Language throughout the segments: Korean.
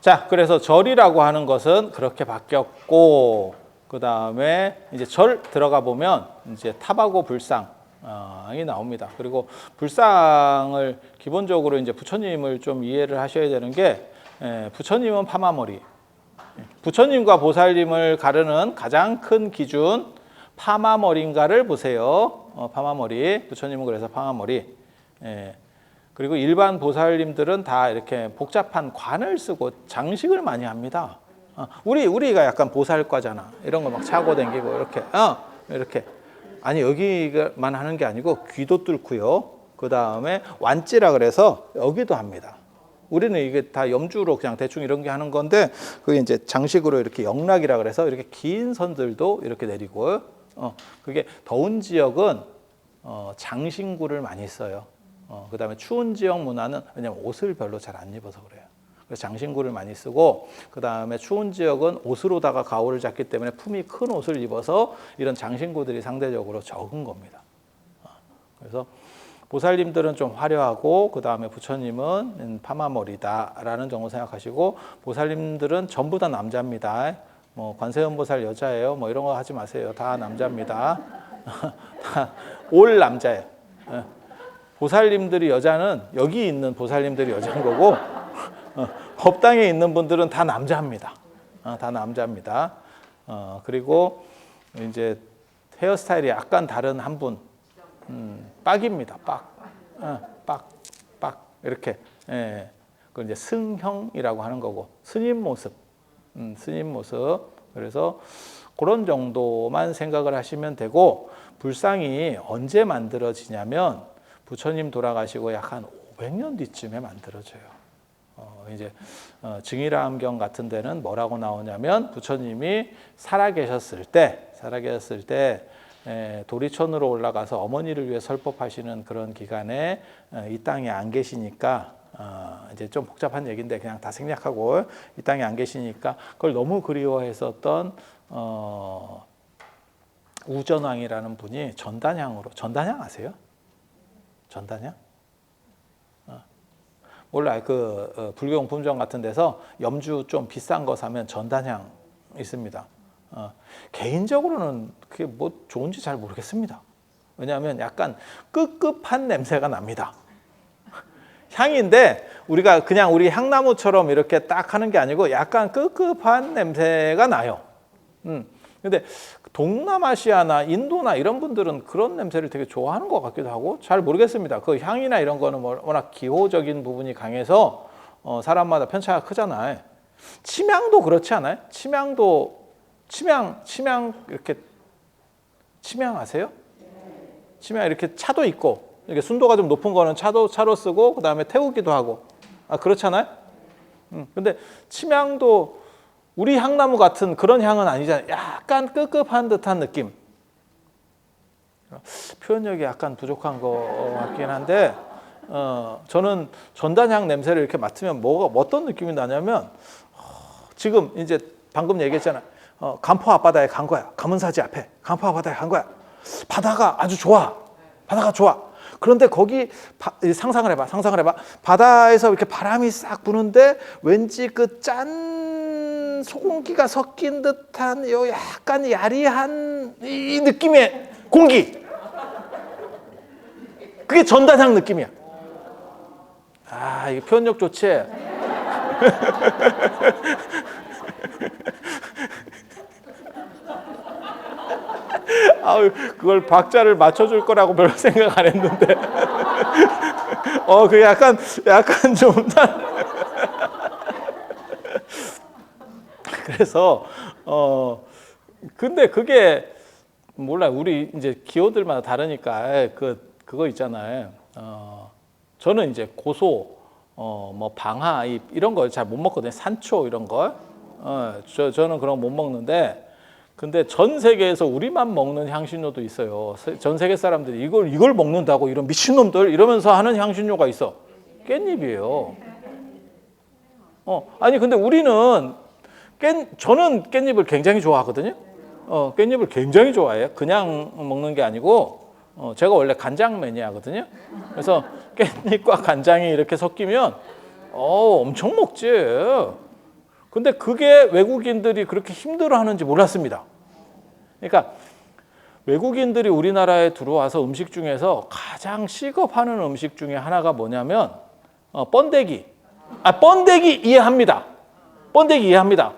자, 그래서 절이라고 하는 것은 그렇게 바뀌었고, 그 다음에 이제 절 들어가 보면 이제 탑하고 불상이 나옵니다. 그리고 불상을 기본적으로 이제 부처님을 좀 이해를 하셔야 되는 게, 부처님은 파마머리. 부처님과 보살님을 가르는 가장 큰 기준, 파마머리인가를 보세요. 파마머리. 부처님은 그래서 파마머리. 그리고 일반 보살님들은 다 이렇게 복잡한 관을 쓰고 장식을 많이 합니다. 우리가 약간 보살과잖아. 이런 거 막 차고 다니고 이렇게. 이렇게. 아니, 여기만 하는 게 아니고 귀도 뚫고요. 그 다음에 완찌라 그래서 여기도 합니다. 우리는 이게 다 염주로 그냥 대충 이런 게 하는 건데, 그게 이제 장식으로 이렇게 영락이라 그래서 이렇게 긴 선들도 이렇게 내리고, 그게 더운 지역은 장신구를 많이 써요. 그 다음에 추운 지역 문화는 왜냐면 옷을 별로 잘 안 입어서 그래요. 그래서 장신구를 많이 쓰고, 그 다음에 추운 지역은 옷으로다가 가오를 잡기 때문에 품이 큰 옷을 입어서 이런 장신구들이 상대적으로 적은 겁니다. 그래서 보살님들은 좀 화려하고, 그 다음에 부처님은 파마머리다라는 정도 생각하시고, 보살님들은 전부 다 남자입니다. 뭐 관세음보살 여자예요, 뭐 이런 거 하지 마세요. 다 남자입니다. 다 올 남자예요. 보살님들이 여자는 여기 있는 보살님들이 여자인 거고, 법당에 있는 분들은 다 남자입니다. 다 남자입니다. 그리고 이제 헤어스타일이 약간 다른 한 분, 빡입니다. 빡 이렇게. 그 이제 승형이라고 하는 거고, 스님 모습, 스님 모습. 그래서 그런 정도만 생각을 하시면 되고, 불상이 언제 만들어지냐면 부처님 돌아가시고 약 한 500년 뒤쯤에 만들어져요. 이제 증일암경 같은 데는 뭐라고 나오냐면, 부처님이 살아계셨을 때 도리천으로 올라가서 어머니를 위해 설법하시는 그런 기간에 이 땅에 안 계시니까, 이제 좀 복잡한 얘기인데 그냥 다 생략하고, 이 땅에 안 계시니까 그걸 너무 그리워했었던 우전왕이라는 분이 전단향으로, 전단향 아세요? 전단향? 몰라요. 그 불교용품점 같은 데서 염주 좀 비싼 거 사면 전단향 있습니다. 개인적으로는 그게 뭐 좋은지 잘 모르겠습니다. 왜냐하면 약간 끄급한 냄새가 납니다. 향인데 우리가 그냥 우리 향나무처럼 이렇게 딱 하는 게 아니고 약간 끄급한 냄새가 나요. 근데 동남아시아나 인도나 이런 분들은 그런 냄새를 되게 좋아하는 것 같기도 하고, 잘 모르겠습니다. 그 향이나 이런 거는 워낙 기호적인 부분이 강해서 사람마다 편차가 크잖아요. 침향도 그렇지 않아요? 침향도 침향 이렇게, 침향 아세요? 침향 이렇게 차도 있고, 이렇게 순도가 좀 높은 거는 차로 쓰고, 그 다음에 태우기도 하고, 그렇잖아요? 근데 침향도 우리 향나무 같은 그런 향은 아니잖아요. 약간 끄급한 듯한 느낌. 표현력이 약간 부족한 것 같긴 한데, 저는 전단향 냄새를 이렇게 맡으면 어떤 느낌이 나냐면, 지금 이제 방금 얘기했잖아요. 간포 앞바다에 간 거야. 가문사지 앞에 간포 앞바다에 간 거야. 바다가 아주 좋아. 바다가 좋아. 그런데 거기 상상을 해봐. 바다에서 이렇게 바람이 싹 부는데 왠지 그 짠 소금기가 섞인 듯한 요 약간 야리한 이 느낌의 공기. 그게 전단향 느낌이야. 이게 표현력 좋지? 그걸 박자를 맞춰줄 거라고 별로 생각 안 했는데. 그 약간 좀. 그래서, 근데 그게, 몰라요. 우리 이제 기호들마다 다르니까, 그거 있잖아요. 저는 이제 고소, 뭐 방아, 이런 걸 잘 못 먹거든요. 산초 이런 걸. 저는 그런 거 못 먹는데, 근데 전 세계에서 우리만 먹는 향신료도 있어요. 전 세계 사람들이 이걸 먹는다고 이런 미친놈들 이러면서 하는 향신료가 있어. 깻잎이에요. 아니 근데 우리는 저는 깻잎을 굉장히 좋아하거든요. 깻잎을 굉장히 좋아해요. 그냥 먹는 게 아니고, 제가 원래 간장 매니아거든요. 그래서 깻잎과 간장이 이렇게 섞이면 엄청 먹지. 근데 그게 외국인들이 그렇게 힘들어하는지 몰랐습니다. 그러니까 외국인들이 우리나라에 들어와서 음식 중에서 가장 시급하는 음식 중에 하나가 뭐냐면 번데기. 번데기 이해합니다. 번데기 이해합니다.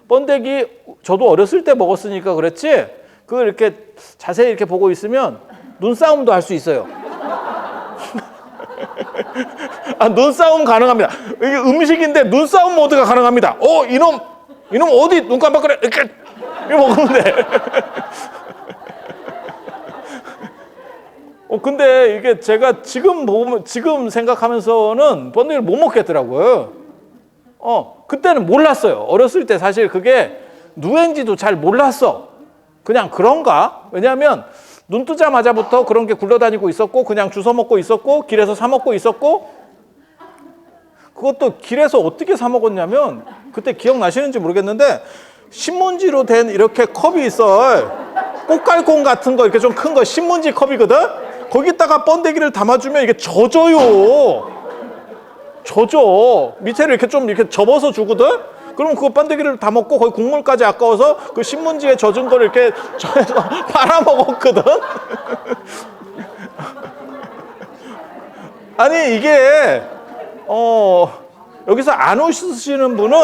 번데기 저도 어렸을 때 먹었으니까 그랬지. 그걸 이렇게 자세히 이렇게 보고 있으면 눈싸움도 할 수 있어요. 눈싸움 가능합니다. 이게 음식인데 눈싸움 모드가 가능합니다. 이놈 어디 눈 깜빡거려 이렇게 먹으면 돼. 근데 이게 제가 지금 생각하면서는 번데기를 못 먹겠더라고요. 그때는 몰랐어요. 어렸을 때 사실 그게 누엔지도 잘 몰랐어. 그냥 그런가? 왜냐하면 눈 뜨자마자부터 그런 게 굴러다니고 있었고, 그냥 주워 먹고 있었고, 길에서 사 먹고 있었고, 그것도 길에서 어떻게 사 먹었냐면, 그때 기억나시는지 모르겠는데, 신문지로 된 이렇게 컵이 있어. 꽃갈콘 같은 거, 이렇게 좀 큰 거, 신문지 컵이거든? 거기다가 번데기를 담아주면 이게 젖어요. 젖어. 밑에를 이렇게 좀 이렇게 접어서 주거든? 그럼 그 번데기를 다 먹고 거기 국물까지 아까워서 그 신문지에 젖은 거를 이렇게 팔아먹었거든? 아니, 이게, 여기서 안 오시는 분은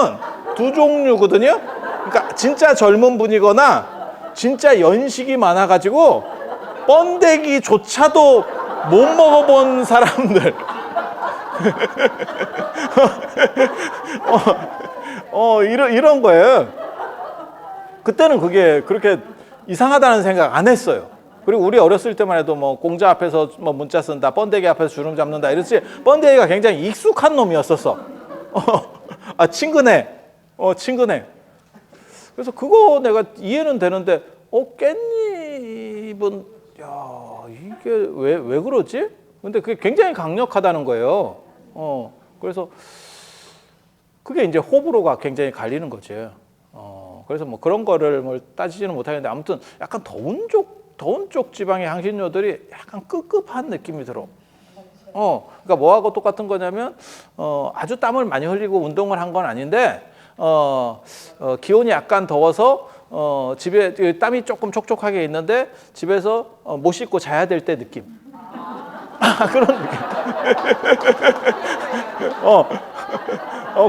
두 종류거든요? 그러니까 진짜 젊은 분이거나 진짜 연식이 많아가지고 번데기조차도 못 먹어본 사람들. 이런 거예요. 그때는 그게 그렇게 이상하다는 생각 안 했어요. 그리고 우리 어렸을 때만 해도 뭐 공자 앞에서 뭐 문자 쓴다, 번데기 앞에서 주름 잡는다 이랬지. 번데기가 굉장히 익숙한 놈이었었어. 친근해. 친근해. 그래서 그거 내가 이해는 되는데, 깻잎은, 야, 이게 왜 그러지? 근데 그게 굉장히 강력하다는 거예요. 그래서 그게 이제 호불호가 굉장히 갈리는 거죠. 그래서 뭐 그런 거를 뭘 따지지는 못하겠는데, 아무튼 약간 더운 쪽 지방의 향신료들이 약간 끄급한 느낌이 들어. 그러니까 뭐하고 똑같은 거냐면, 아주 땀을 많이 흘리고 운동을 한 건 아닌데, 기온이 약간 더워서 집에 땀이 조금 촉촉하게 있는데 집에서 못 씻고 자야 될 때 느낌. 그런 느낌.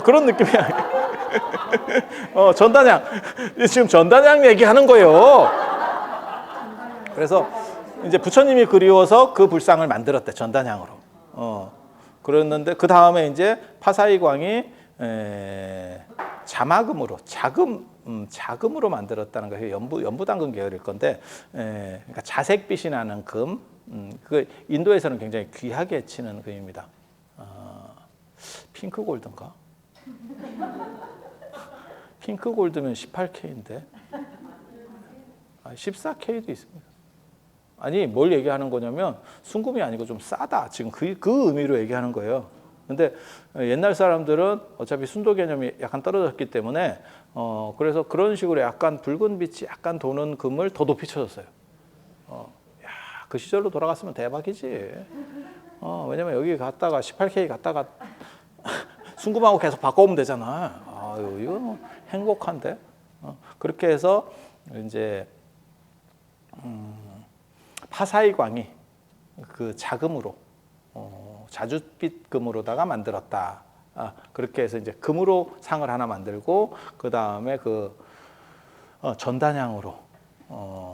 그런 느낌이야. 전단양. 지금 전단양 얘기하는 거예요. 그래서 이제 부처님이 그리워서 그 불상을 만들었대, 전단양으로. 그랬는데 그 다음에 이제 파사이광이 자금으로 만들었다는 거예요. 연부당금 계열일 건데, 그러니까 자색빛이 나는 금, 그 인도에서는 굉장히 귀하게 치는 금입니다. 핑크 골드인가? 핑크 골드면 18K인데, 14K도 있습니다. 아니, 뭘 얘기하는 거냐면 순금이 아니고 좀 싸다. 지금 그 의미로 얘기하는 거예요. 근데 옛날 사람들은 어차피 순도 개념이 약간 떨어졌기 때문에 그래서 그런 식으로 약간 붉은 빛이 약간 도는 금을 더 높이 쳐줬어요. 그 시절로 돌아갔으면 대박이지. 왜냐면 여기 갔다가 18K 갔다가 순금하고 계속 바꿔오면 되잖아. 아유, 이거 행복한데. 그렇게 해서 이제 파사이광이 그 자금으로 자줏빛 금으로다가 만들었다. 그렇게 해서 이제 금으로 상을 하나 만들고, 그 다음에 그 전단양으로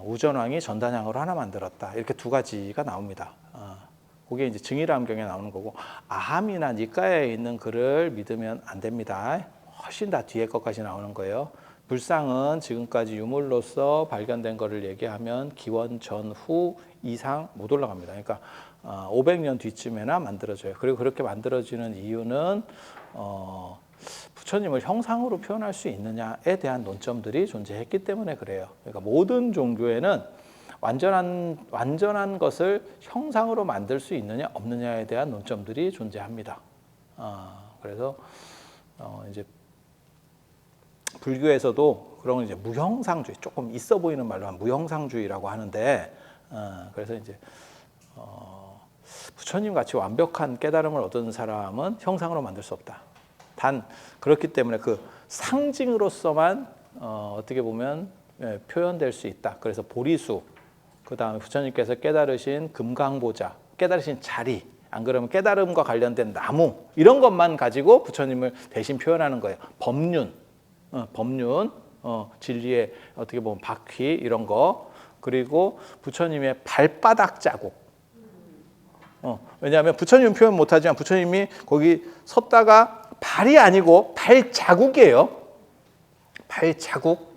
우전왕이 전단양으로 하나 만들었다. 이렇게 두 가지가 나옵니다. 그게 이제 증일암경에 나오는 거고, 아함이나 니까에 있는 글을 믿으면 안 됩니다. 훨씬 다 뒤에 것까지 나오는 거예요. 불상은 지금까지 유물로서 발견된 거를 얘기하면 기원 전후 이상 못 올라갑니다. 그러니까 500년 뒤쯤에나 만들어져요. 그리고 그렇게 만들어지는 이유는 부처님을 형상으로 표현할 수 있느냐에 대한 논점들이 존재했기 때문에 그래요. 그러니까 모든 종교에는 완전한 것을 형상으로 만들 수 있느냐 없느냐에 대한 논점들이 존재합니다. 그래서 이제 불교에서도 그런 걸 이제 무형상주의, 조금 있어 보이는 말로 한 무형상주의라고 하는데, 그래서 이제 부처님 같이 완벽한 깨달음을 얻은 사람은 형상으로 만들 수 없다. 단 그렇기 때문에 그 상징으로서만 어떻게 보면 표현될 수 있다. 그래서 보리수, 그 다음에 부처님께서 깨달으신 금강보자, 깨달으신 자리, 안 그러면 깨달음과 관련된 나무, 이런 것만 가지고 부처님을 대신 표현하는 거예요. 법륜, 진리의 어떻게 보면 바퀴 이런 거, 그리고 부처님의 발바닥 자국. 왜냐하면 부처님은 표현 못하지만 부처님이 거기 섰다가 발이 아니고 발자국이에요. 발자국.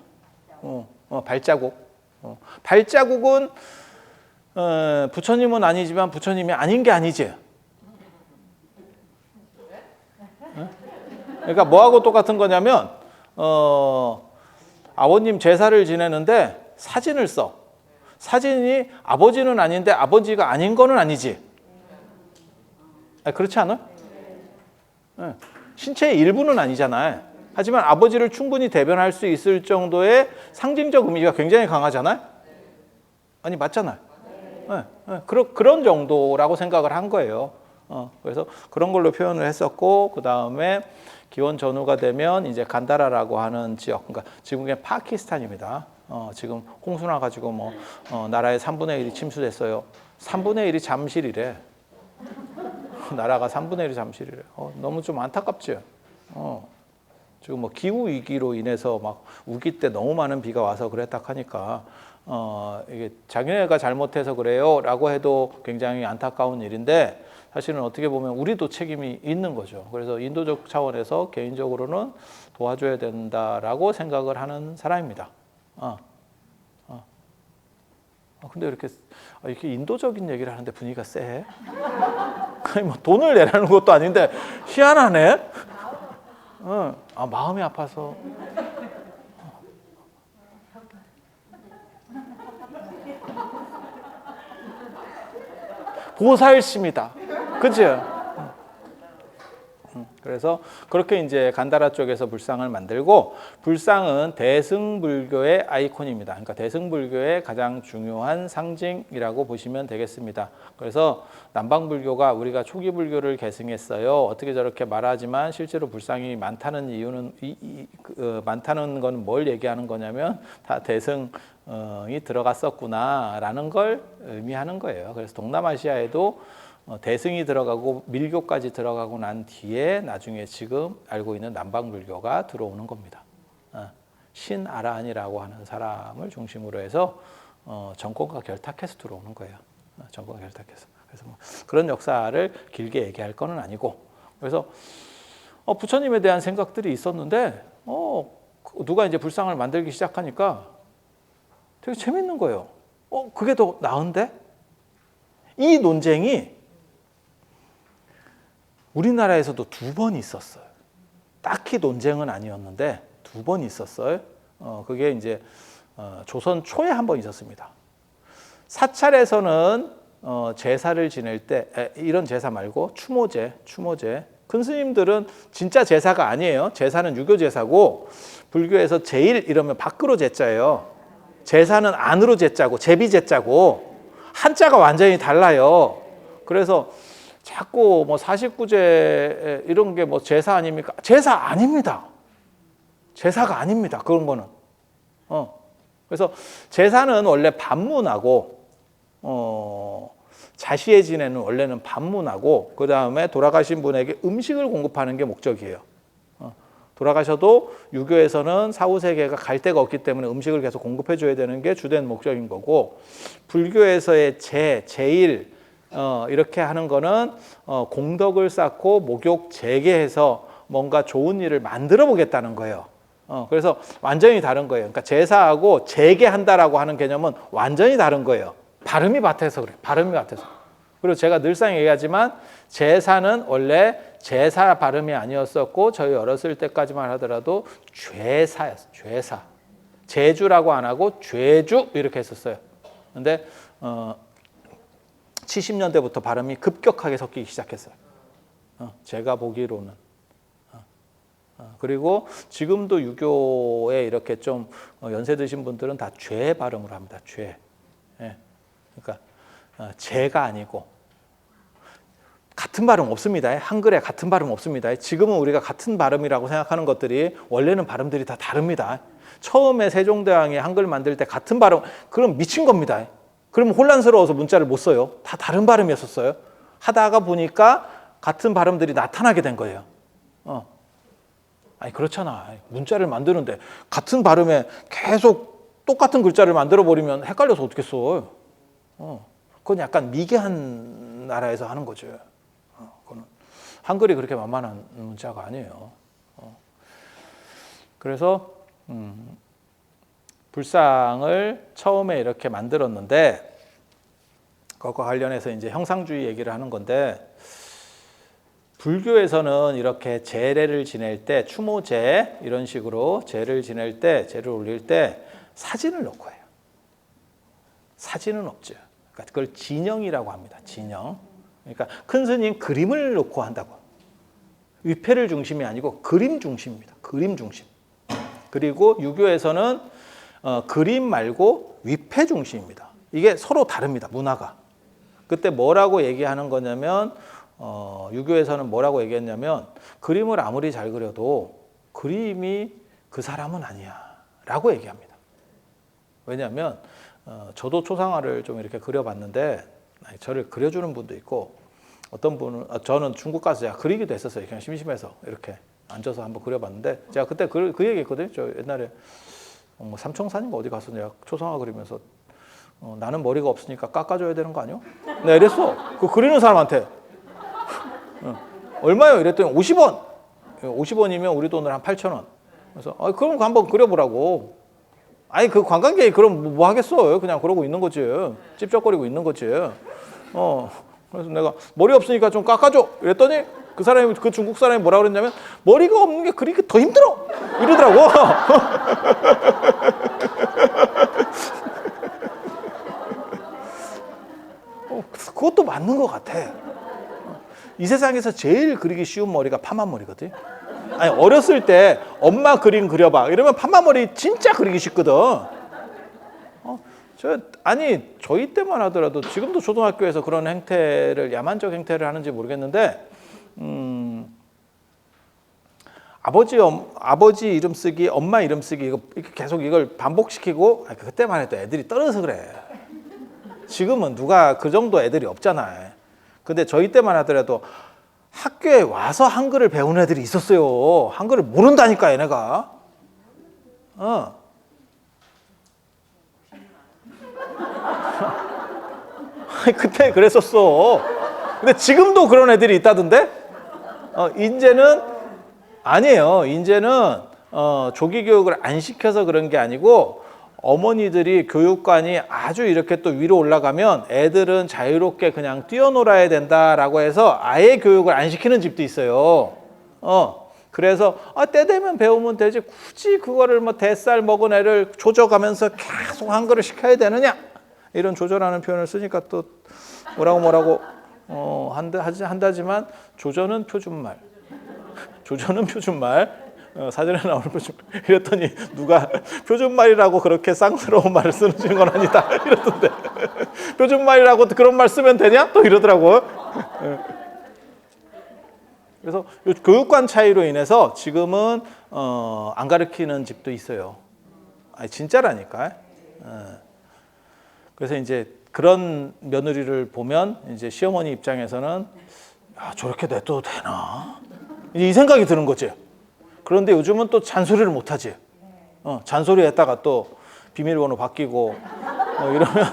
발자국. 발자국은 부처님은 아니지만 부처님이 아닌 게 아니지. 그러니까 뭐하고 똑같은 거냐면 아버님 제사를 지내는데 사진을 써. 사진이 아버지는 아닌데 아버지가 아닌 거는 아니지. 그렇지 않아요? 신체의 일부는 아니잖아요. 하지만 아버지를 충분히 대변할 수 있을 정도의 상징적 이미지가 굉장히 강하잖아요. 아니 맞잖아요. 그런 정도라고 생각을 한 거예요. 그래서 그런 걸로 표현을 했었고, 그 다음에 기원 전후가 되면 이제 간다라라고 하는 지역, 그러니까 지금의 파키스탄입니다. 지금 홍수 나가지고 나라의 3분의 1이 침수됐어요. 3분의 1이 잠실이래. 나라가 3분의 1이 잠실이래. 너무 좀 안타깝지. 지금 기후 위기로 인해서 막 우기 때 너무 많은 비가 와서 그랬다 하니까 이게 자기네가 잘못해서 그래요라고 해도 굉장히 안타까운 일인데, 사실은 어떻게 보면 우리도 책임이 있는 거죠. 그래서 인도적 차원에서 개인적으로는 도와줘야 된다라고 생각을 하는 사람입니다. 근데 이렇게 인도적인 얘기를 하는데 분위기가 쎄. 아니 돈을 내라는 것도 아닌데 희한하네. 마음이 아파서. 보살심이다. 그치? 그래서 그렇게 이제 간다라 쪽에서 불상을 만들고, 불상은 대승불교의 아이콘입니다. 그러니까 대승불교의 가장 중요한 상징이라고 보시면 되겠습니다. 그래서 남방불교가 우리가 초기 불교를 계승했어요. 어떻게 저렇게 말하지만 실제로 불상이 많다는 이유는 많다는 건 뭘 얘기하는 거냐면 다 대승이 들어갔었구나라는 걸 의미하는 거예요. 그래서 동남아시아에도 대승이 들어가고 밀교까지 들어가고 난 뒤에 나중에 지금 알고 있는 남방불교가 들어오는 겁니다. 신아라한이라고 하는 사람을 중심으로 해서 정권과 결탁해서 들어오는 거예요. 정권과 결탁해서. 그래서 그런 역사를 길게 얘기할 거는 아니고, 그래서 부처님에 대한 생각들이 있었는데 누가 이제 불상을 만들기 시작하니까 되게 재밌는 거예요. 그게 더 나은데? 이 논쟁이 우리나라에서도 2번 있었어요. 딱히 논쟁은 아니었는데 2번 있었어요. 그게 이제 조선 초에 한 번 있었습니다. 사찰에서는 제사를 지낼 때 이런 제사 말고 추모제. 큰 스님들은 진짜 제사가 아니에요. 제사는 유교 제사고, 불교에서 제일 이러면 밖으로 제자예요. 제사는 안으로 제자고, 제비 제자고, 한자가 완전히 달라요. 그래서 자꾸 49제 이런 게 제사 아닙니까? 제사 아닙니다. 제사가 아닙니다. 그런 거는. 그래서 제사는 원래 반문하고, 자시에 지내는 원래는 반문하고, 그 다음에 돌아가신 분에게 음식을 공급하는 게 목적이에요. 돌아가셔도 유교에서는 사후세계가 갈 데가 없기 때문에 음식을 계속 공급해 줘야 되는 게 주된 목적인 거고, 불교에서의 제일 이렇게 하는 거는 공덕을 쌓고 목욕 재개해서 뭔가 좋은 일을 만들어 보겠다는 거예요. 그래서 완전히 다른 거예요. 그러니까 제사하고 재개한다라고 하는 개념은 완전히 다른 거예요. 발음이 같아서 그래요. 발음이 같아서. 그리고 제가 늘상 얘기하지만 제사는 원래 제사 발음이 아니었었고, 저희 어렸을 때까지만 하더라도 죄사였어요. 죄사. 제주라고 안 하고 죄주 이렇게 했었어요. 근데 70년대부터 발음이 급격하게 섞이기 시작했어요. 제가 보기로는. 그리고 지금도 유교에 이렇게 좀 연세 드신 분들은 다 죄 발음으로 합니다. 죄. 그러니까 죄가 아니고 같은 발음 없습니다. 한글에 같은 발음 없습니다. 지금은 우리가 같은 발음이라고 생각하는 것들이 원래는 발음들이 다 다릅니다. 처음에 세종대왕이 한글 만들 때 같은 발음, 그럼 미친 겁니다. 그러면 혼란스러워서 문자를 못 써요. 다 다른 발음이었었어요. 하다가 보니까 같은 발음들이 나타나게 된 거예요. 아니 그렇잖아. 문자를 만드는데 같은 발음에 계속 똑같은 글자를 만들어 버리면 헷갈려서 어떻게 써? 그건 약간 미개한 나라에서 하는 거죠. 그거는 한글이 그렇게 만만한 문자가 아니에요. 그래서 불상을 처음에 이렇게 만들었는데 그것과 관련해서 이제 형상주의 얘기를 하는 건데, 불교에서는 이렇게 제례를 지낼 때 추모제 이런 식으로 제를 지낼 때, 제를 올릴 때 사진을 넣고 해요. 사진은 없죠. 그러니까 그걸 진영이라고 합니다. 진영. 그러니까 큰 스님 그림을 놓고 한다고. 위패를 중심이 아니고 그림 중심입니다. 그림 중심. 그리고 유교에서는 그림 말고 위패 중심입니다. 이게 서로 다릅니다. 문화가. 그때 뭐라고 얘기하는 거냐면 유교에서는 뭐라고 얘기했냐면, 그림을 아무리 잘 그려도 그림이 그 사람은 아니야 라고 얘기합니다. 왜냐하면 저도 초상화를 좀 이렇게 그려봤는데, 저를 그려주는 분도 있고, 어떤 분은 저는 중국 가서 제가 그리기도 했었어요. 그냥 심심해서 이렇게 앉아서 한번 그려봤는데, 제가 그때 그 얘기했거든요. 저 옛날에 삼청산인가 어디 가서 내가 초상화 그리면서 나는 머리가 없으니까 깎아줘야 되는 거 아니요? 내가 이랬어. 그 그리는 사람한테. 얼마요? 이랬더니 50원. 50원이면 우리 돈으로 한 8,000원. 그래서 그럼 한번 그려보라고. 아니 그 관광객이 그럼 뭐 하겠어요? 그냥 그러고 있는 거지. 찝쩍거리고 있는 거지. 그래서 내가 머리 없으니까 좀 깎아줘. 이랬더니 그 사람이, 그 중국 사람이 뭐라 그랬냐면, 머리가 없는 게 그리기 더 힘들어 이러더라고. 그것도 맞는 것 같아. 이 세상에서 제일 그리기 쉬운 머리가 파마머리거든. 아니 어렸을 때 엄마 그림 그려봐 이러면 파마머리 진짜 그리기 쉽거든. 저희 때만 하더라도 지금도 초등학교에서 그런 행태를, 야만적 행태를 하는지 모르겠는데, 아버지 이름 쓰기, 엄마 이름 쓰기, 이거 계속 이걸 반복시키고, 그때만 해도 애들이 떨어서 그래. 지금은 누가 그 정도 애들이 없잖아. 근데 저희 때만 하더라도 학교에 와서 한글을 배우는 애들이 있었어요. 한글을 모른다니까 얘네가. 그때 그랬었어. 근데 지금도 그런 애들이 있다던데? 이제는 아니에요. 이제는 조기 교육을 안 시켜서 그런 게 아니고, 어머니들이 교육관이 아주 이렇게 또 위로 올라가면 애들은 자유롭게 그냥 뛰어놀아야 된다라고 해서 아예 교육을 안 시키는 집도 있어요. 그래서 때 되면 배우면 되지, 굳이 그거를 뭐 대쌀 먹은 애를 조져가면서 계속 한글을 시켜야 되느냐, 이런 조절하는 표현을 쓰니까 또 뭐라고 한다지만, 조전은 표준말. 조전은 표준말. 사전에 나오는 표준말. 이랬더니 누가 표준말이라고 그렇게 쌍스러운 말을 쓰는 건 아니다 이러던데. 표준말이라고 그런 말 쓰면 되냐? 또 이러더라고. 그래서 교육관 차이로 인해서 지금은 안 가르치는 집도 있어요. 아니 진짜라니까. 그래서 이제 그런 며느리를 보면 이제 시어머니 입장에서는 저렇게 냅둬도 되나? 이제 이 생각이 드는 거지. 그런데 요즘은 또 잔소리를 못 하지. 잔소리 했다가 또 비밀번호 바뀌고 이러면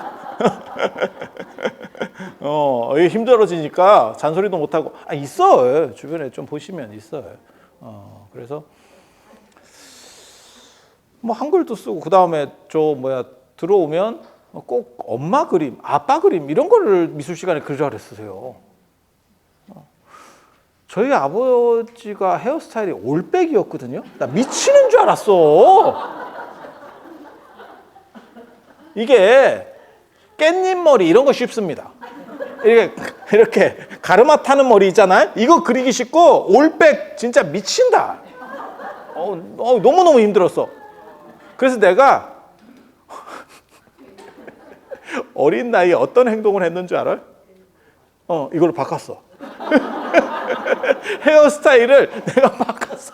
이게 힘들어지니까 잔소리도 못 하고. 있어. 주변에 좀 보시면 있어요. 그래서 뭐 한글도 쓰고, 그다음에 들어오면 꼭 엄마 그림, 아빠 그림 이런 거를 미술 시간에 그리라 그랬으세요. 저희 아버지가 헤어스타일이 올백이었거든요. 나 미치는 줄 알았어. 이게 깻잎 머리 이런 거 쉽습니다. 이렇게 가르마 타는 머리 있잖아요. 이거 그리기 쉽고, 올백 진짜 미친다. 너무너무 힘들었어. 그래서 내가 어린 나이에 어떤 행동을 했는 줄 알아요? 이걸로 바꿨어. 헤어스타일을 내가 바꿨어.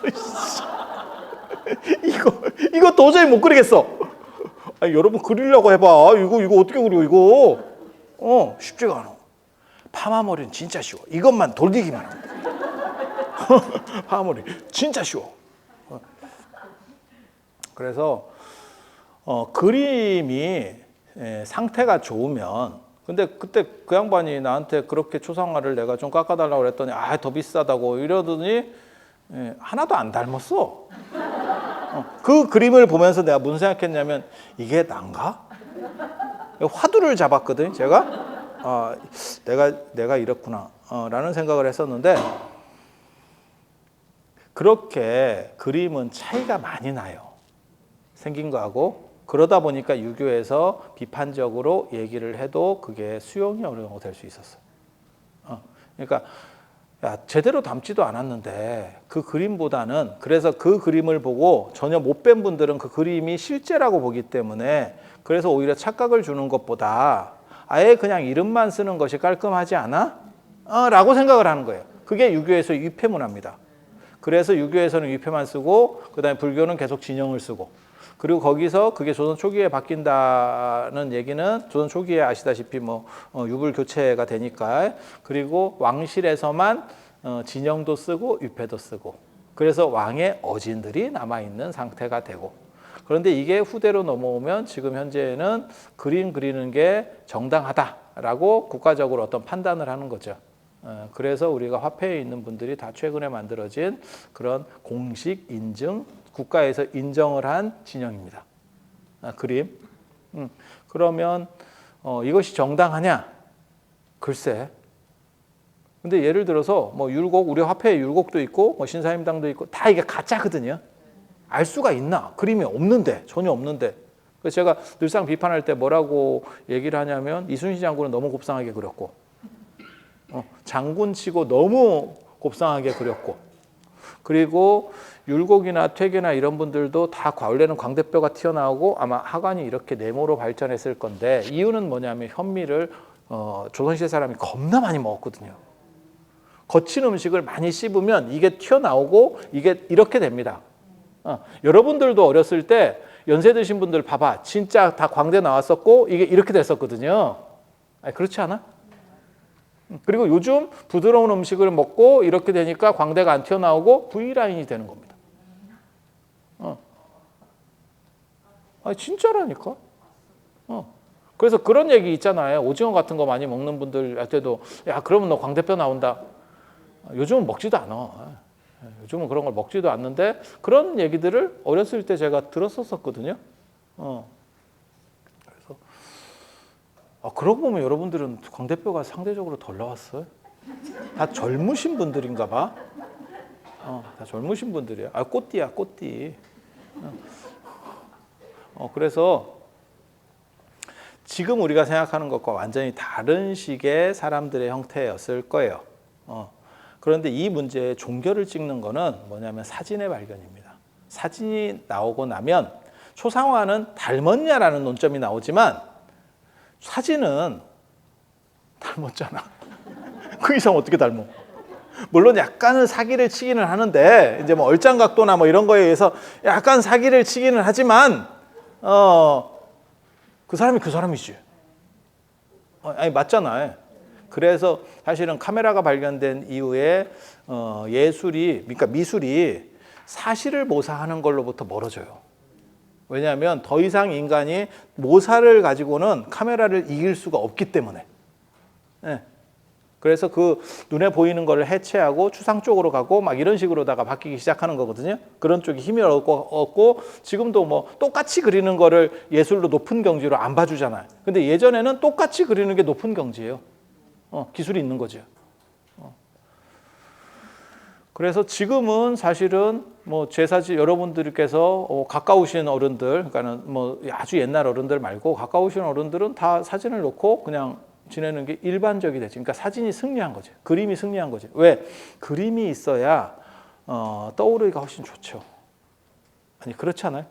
이거 도저히 못 그리겠어. 아니, 여러분 그리려고 해봐. 이거 어떻게 그려 이거? 쉽지가 않아. 파마머리는 진짜 쉬워. 이것만 돌리기만 하면 돼. 파마머리 진짜 쉬워. 그래서 그림이 상태가 좋으면, 근데 그때 그 양반이 나한테 그렇게 초상화를 내가 좀 깎아달라고 그랬더니 더 비싸다고 이러더니 하나도 안 닮았어. 그 그림을 보면서 내가 무슨 생각했냐면, 이게 난가? 화두를 잡았거든 제가. 내가 이렇구나 라는 생각을 했었는데, 그렇게 그림은 차이가 많이 나요, 생긴 거하고. 그러다 보니까 유교에서 비판적으로 얘기를 해도 그게 수용이 어느 정도 될 수 있었어요. 그러니까 제대로 담지도 않았는데 그 그림보다는, 그래서 그 그림을 보고 전혀 못 뵌 분들은 그 그림이 실제라고 보기 때문에, 그래서 오히려 착각을 주는 것보다 아예 그냥 이름만 쓰는 것이 깔끔하지 않아? 라고 생각을 하는 거예요. 그게 유교에서 위패 문화입니다. 그래서 유교에서는 위패만 쓰고, 그다음에 불교는 계속 진영을 쓰고, 그리고 거기서 그게 조선 초기에 바뀐다는 얘기는 조선 초기에 아시다시피 유불 교체가 되니까, 그리고 왕실에서만 진영도 쓰고 위패도 쓰고, 그래서 왕의 어진들이 남아있는 상태가 되고, 그런데 이게 후대로 넘어오면 지금 현재는 그림 그리는 게 정당하다라고 국가적으로 어떤 판단을 하는 거죠. 그래서 우리가 화폐에 있는 분들이 다 최근에 만들어진 그런 공식 인증, 국가에서 인정을 한 진영입니다. 그림. 그러면 이것이 정당하냐? 글쎄. 근데 예를 들어서 율곡, 우리 화폐에 율곡도 있고 신사임당도 있고 다 이게 가짜거든요. 알 수가 있나? 그림이 없는데, 전혀 없는데. 그래서 제가 늘상 비판할 때 뭐라고 얘기를 하냐면, 이순신 장군은 너무 곱상하게 그렸고, 장군치고 너무 곱상하게 그렸고, 그리고 율곡이나 퇴계나 이런 분들도 다 원래는 광대뼈가 튀어나오고 아마 하관이 이렇게 네모로 발전했을 건데, 이유는 뭐냐면 현미를 조선시대 사람이 겁나 많이 먹었거든요. 거친 음식을 많이 씹으면 이게 튀어나오고 이게 이렇게 됩니다. 여러분들도 어렸을 때 연세 드신 분들 봐봐. 진짜 다 광대 나왔었고 이게 이렇게 됐었거든요. 그렇지 않아? 그리고 요즘 부드러운 음식을 먹고 이렇게 되니까 광대가 안 튀어나오고 V라인이 되는 겁니다. 진짜라니까. 그래서 그런 얘기 있잖아요. 오징어 같은 거 많이 먹는 분들한테도, 야, 그러면 너 광대뼈 나온다. 요즘은 먹지도 않아. 요즘은 그런 걸 먹지도 않는데, 그런 얘기들을 어렸을 때 제가 들었었거든요. 그래서 그러고 보면 여러분들은 광대뼈가 상대적으로 덜 나왔어요. 다 젊으신 분들인가 봐. 다 젊으신 분들이야. 꽃띠야, 꽃띠. 그래서 지금 우리가 생각하는 것과 완전히 다른 식의 사람들의 형태였을 거예요. 그런데 이 문제의 종결을 찍는 거는 뭐냐면 사진의 발견입니다. 사진이 나오고 나면 초상화는 닮았냐라는 논점이 나오지만 사진은 닮았잖아. 그 이상 어떻게 닮아? 물론 약간은 사기를 치기는 하는데, 이제 얼짱 각도나 이런 거에 의해서 약간 사기를 치기는 하지만, 그 사람이 그 사람이지. 맞잖아요. 그래서 사실은 카메라가 발견된 이후에 예술이, 그러니까 미술이 사실을 모사하는 걸로부터 멀어져요. 왜냐하면 더 이상 인간이 모사를 가지고는 카메라를 이길 수가 없기 때문에. 그래서 그 눈에 보이는 걸 해체하고 추상 쪽으로 가고 이런 식으로다가 바뀌기 시작하는 거거든요. 그런 쪽이 힘을 얻고 지금도 똑같이 그리는 거를 예술로 높은 경지로 안 봐주잖아요. 근데 예전에는 똑같이 그리는 게 높은 경지예요. 기술이 있는 거죠. 그래서 지금은 사실은 제 사진, 여러분들께서 가까우신 어른들, 그러니까는 아주 옛날 어른들 말고 가까우신 어른들은 다 사진을 놓고 그냥 지내는 게 일반적이 되죠. 그러니까 사진이 승리한 거죠. 그림이 승리한 거죠. 왜? 그림이 있어야 떠오르기가 훨씬 좋죠. 아니, 그렇지 않아요?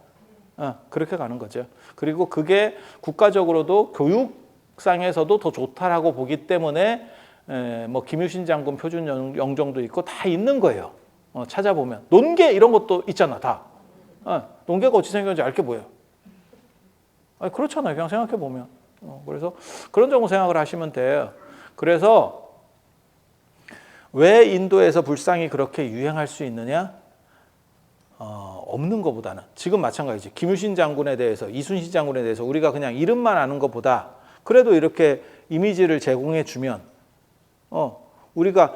그렇게 가는 거죠. 그리고 그게 국가적으로도 교육상에서도 더 좋다라고 보기 때문에 뭐 김유신 장군 표준 영정도 있고 다 있는 거예요. 찾아보면 논계 이런 것도 있잖아 다. 논계가 어찌 생겼는지 알 게 뭐예요? 아니, 그렇잖아요. 그냥 생각해 보면. 그래서 그런 정도 생각을 하시면 돼요. 그래서 왜 인도에서 불상이 그렇게 유행할 수 있느냐? 없는 것보다는 지금 마찬가지지. 김유신 장군에 대해서, 이순신 장군에 대해서 우리가 그냥 이름만 아는 것보다 그래도 이렇게 이미지를 제공해 주면 우리가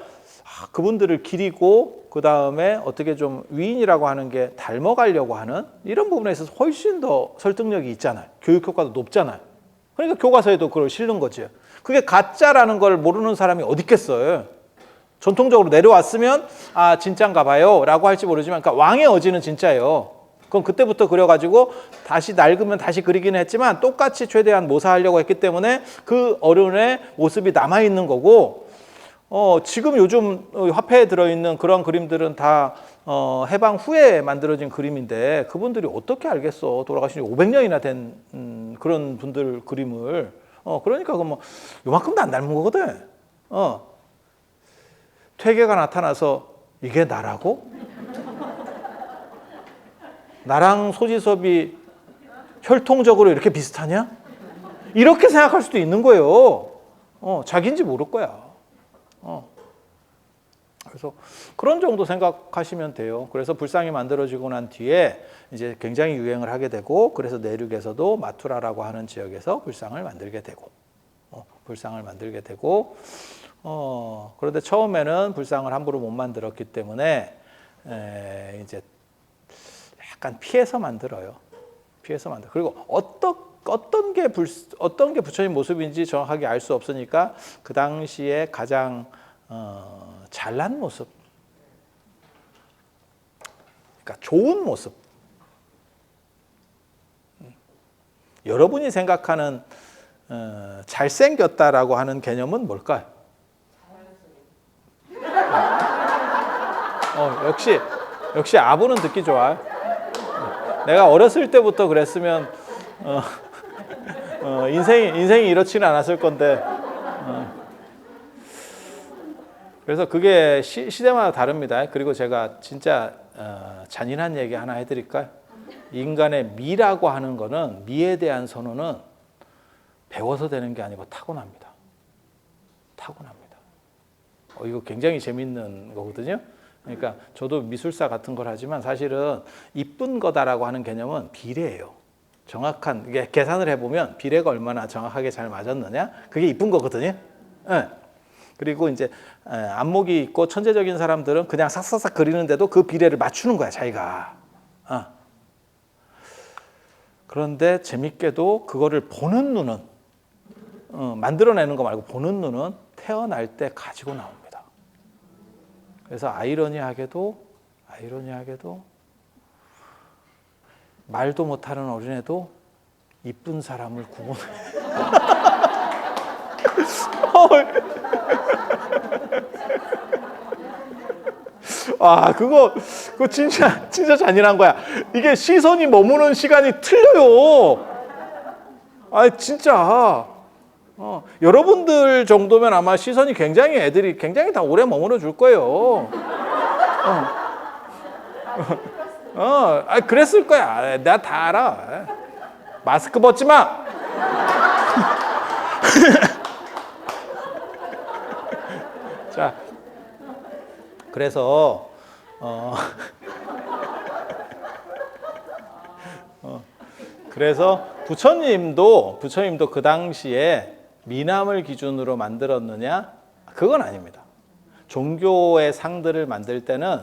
그분들을 기리고 그 다음에 어떻게 좀 위인이라고 하는 게 닮아가려고 하는 이런 부분에 있어서 훨씬 더 설득력이 있잖아요. 교육 효과도 높잖아요. 그러니까 교과서에도 그걸 실는 거지. 그게 가짜라는 걸 모르는 사람이 어디 있겠어요. 전통적으로 내려왔으면 아 진짜인가 봐요 라고 할지 모르지만 그러니까 왕의 어지는 진짜예요. 그럼 그때부터 그려가지고 다시 낡으면 다시 그리기는 했지만 똑같이 최대한 모사하려고 했기 때문에 그 어른의 모습이 남아있는 거고 지금 요즘 화폐에 들어있는 그런 그림들은 다 해방 후에 만들어진 그림인데 그분들이 어떻게 알겠어. 돌아가신 지 500년이나 된 그런 분들 그림을. 그러니까 그 뭐 요만큼도 안 닮은 거거든. 퇴계가 나타나서 이게 나라고? 나랑 소지섭이 혈통적으로 이렇게 비슷하냐? 이렇게 생각할 수도 있는 거예요. 자기인지 모를 거야. 그래서 그런 정도 생각하시면 돼요. 그래서 불상이 만들어지고 난 뒤에 이제 굉장히 유행을 하게 되고 그래서 내륙에서도 마투라라고 하는 지역에서 불상을 만들게 되고 그런데 처음에는 불상을 함부로 못 만들었기 때문에 이제 약간 피해서 만들어요. 그리고 어떤 게 부처님 모습인지 정확하게 알 수 없으니까 그 당시에 가장 잘난 모습, 그러니까 좋은 모습. 여러분이 생각하는 잘생겼다라고 하는 개념은 뭘까요? 역시 아부는 듣기 좋아요. 내가 어렸을 때부터 그랬으면 인생이 이렇지는 않았을 건데. 그래서 그게 시대마다 다릅니다. 그리고 제가 진짜 잔인한 얘기 하나 해드릴까요? 인간의 미라고 하는 거는 미에 대한 선호는 배워서 되는 게 아니고 타고납니다. 이거 굉장히 재밌는 거거든요. 그러니까 저도 미술사 같은 걸 하지만 사실은 이쁜 거다라고 하는 개념은 비례예요. 정확한 이게 계산을 해보면 비례가 얼마나 정확하게 잘 맞았느냐 그게 이쁜 거거든요. 네. 그리고 이제 안목이 있고 천재적인 사람들은 그냥 싹싹싹 그리는데도 그 비례를 맞추는 거야 자기가. 그런데 재밌게도 그거를 보는 눈은 만들어내는 거 말고 보는 눈은 태어날 때 가지고 나옵니다. 그래서 아이러니하게도 말도 못하는 어린애도 이쁜 사람을 구분해. 그거 진짜 잔인한 거야. 이게 시선이 머무는 시간이 틀려요. 진짜. 여러분들 정도면 아마 시선이 애들이 굉장히 다 오래 머물러 줄 거예요. 그랬을 거야. 내가 다 알아. 마스크 벗지 마. 자, 그래서 부처님도 그 당시에 미남을 기준으로 만들었느냐? 그건 아닙니다. 종교의 상들을 만들 때는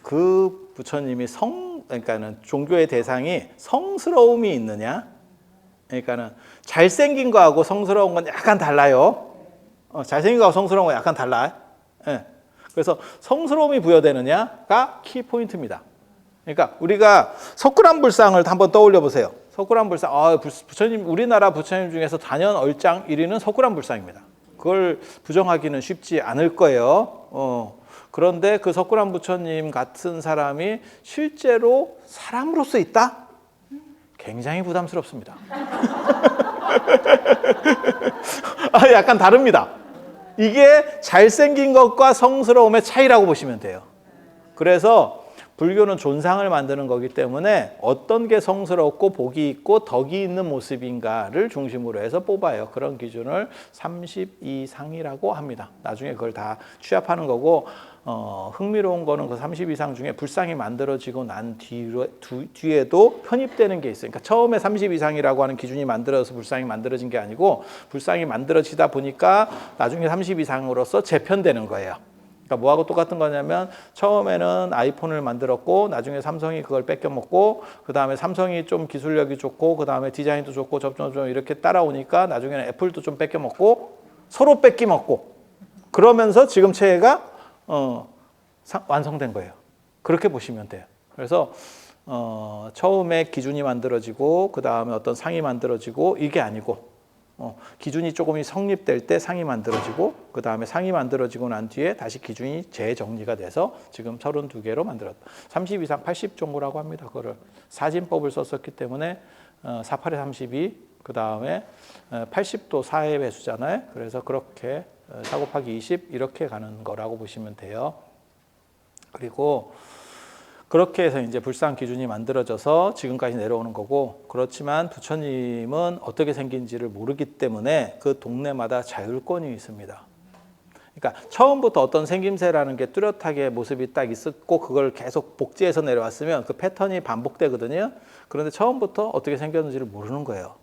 그 부처님이 그러니까는 종교의 대상이 성스러움이 있느냐? 그러니까는 잘생긴 거하고 성스러운 건 약간 달라요. 잘생긴 거하고 성스러운 건 약간 달라요. 네. 그래서 성스러움이 부여되느냐가 키 포인트입니다. 그러니까 우리가 석굴암불상을 한번 떠올려 보세요. 석굴암불상, 부처님, 우리나라 부처님 중에서 단연 얼짱 1위는 석굴암불상입니다. 그걸 부정하기는 쉽지 않을 거예요. 그런데 그 석굴암 부처님 같은 사람이 실제로 사람으로서 있다? 굉장히 부담스럽습니다. 약간 다릅니다. 이게 잘생긴 것과 성스러움의 차이라고 보시면 돼요. 그래서 불교는 존상을 만드는 거기 때문에 어떤 게 성스럽고 복이 있고 덕이 있는 모습인가를 중심으로 해서 뽑아요. 그런 기준을 32상이라고 합니다. 나중에 그걸 다 취합하는 거고, 흥미로운 거는 그 32상 중에 불상이 만들어지고 난 뒤에도 편입되는 게 있어요. 그러니까 처음에 32상이라고 하는 기준이 만들어서 불상이 만들어진 게 아니고, 불상이 만들어지다 보니까 나중에 32상으로서 재편되는 거예요. 그러니까 뭐하고 똑같은 거냐면, 처음에는 아이폰을 만들었고 나중에 삼성이 그걸 뺏겨 먹고, 그 다음에 삼성이 좀 기술력이 좋고, 그 다음에 디자인도 좋고 점점 이렇게 따라오니까 나중에는 애플도 좀 뺏겨 먹고, 서로 뺏기 먹고, 그러면서 지금 체계가 완성된 거예요. 그렇게 보시면 돼요. 그래서 처음에 기준이 만들어지고 그 다음에 어떤 상이 만들어지고, 이게 아니고 기준이 조금이 성립될 때 상이 만들어지고, 그 다음에 상이 만들어지고 난 뒤에 다시 기준이 재정리가 돼서 지금 32개로 만들었다. 32상 80종구라고 합니다. 그거를 사진법을 썼었기 때문에 48에 32, 그 다음에 80도 4의 배수잖아요. 그래서 그렇게 4 곱하기 20 이렇게 가는 거라고 보시면 돼요. 그리고 그렇게 해서 이제 불상 기준이 만들어져서 지금까지 내려오는 거고, 그렇지만 부처님은 어떻게 생긴지를 모르기 때문에 그 동네마다 자율권이 있습니다. 그러니까 처음부터 어떤 생김새라는 게 뚜렷하게 모습이 딱 있었고 그걸 계속 복제해서 내려왔으면 그 패턴이 반복되거든요. 그런데 처음부터 어떻게 생겼는지를 모르는 거예요.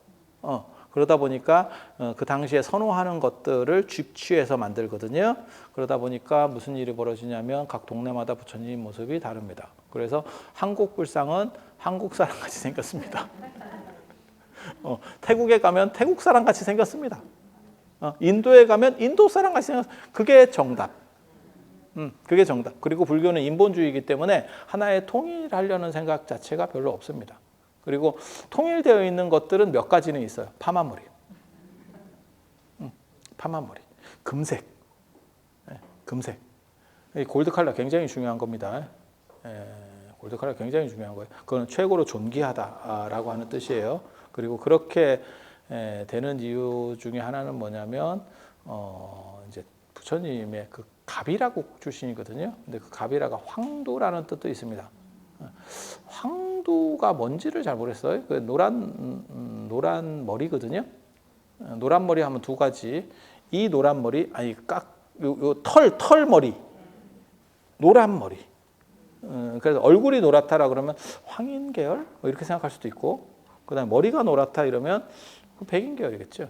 그러다 보니까 그 당시에 선호하는 것들을 쥐취해서 만들거든요. 그러다 보니까 무슨 일이 벌어지냐면 각 동네마다 부처님 모습이 다릅니다. 그래서 한국 불상은 한국 사람 같이 생겼습니다. 태국에 가면 태국 사람 같이 생겼습니다. 인도에 가면 인도 사람 같이 생겼습니다. 그게 정답. 그게 정답. 그리고 불교는 인본주의이기 때문에 하나의 통일하려는 생각 자체가 별로 없습니다. 그리고 통일되어 있는 것들은 몇 가지는 있어요. 파마머리, 파마머리, 금색, 금색. 골드 컬러 굉장히 중요한 겁니다. 골드 컬러 굉장히 중요한 거예요. 그건 최고로 존귀하다라고 하는 뜻이에요. 그리고 그렇게 되는 이유 중에 하나는 뭐냐면 이제 부처님의 그 가비라고 출신이거든요. 근데 그 가비라가 황도라는 뜻도 있습니다. 황도가 뭔지를 잘 모르겠어요. 그 노란 머리거든요. 노란 머리 하면 두 가지. 이 노란 머리, 아니 털 머리, 노란 머리. 그래서 얼굴이 노랗다라 그러면 황인 계열 뭐 이렇게 생각할 수도 있고, 그다음에 머리가 노랗다 이러면 백인 계열이겠죠.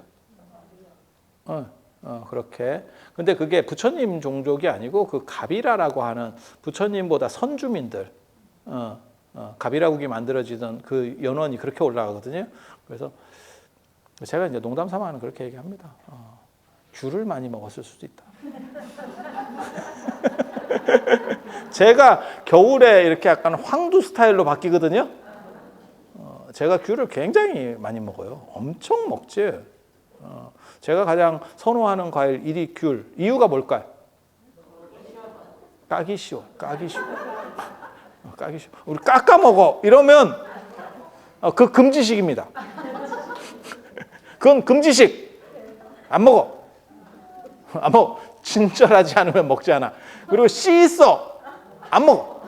그렇게. 근데 그게 부처님 종족이 아니고 그 가비라라고 하는 부처님보다 선주민들, 가비라국이 만들어지던 그 연원이 그렇게 올라가거든요. 그래서 제가 이제 농담 삼아는 그렇게 얘기합니다. 귤을 많이 먹었을 수도 있다. 제가 겨울에 이렇게 약간 황두 스타일로 바뀌거든요. 제가 귤을 굉장히 많이 먹어요. 엄청 먹지. 제가 가장 선호하는 과일 1위 귤. 이유가 뭘까요? 까기 쉬워. 까기 쉬워. 까기 쉬워. 우리 깎아 먹어. 이러면 그 금지식입니다. 그건 금지식. 안 먹어. 안 먹어. 친절하지 않으면 먹지 않아. 그리고 씨 있어. 안 먹어.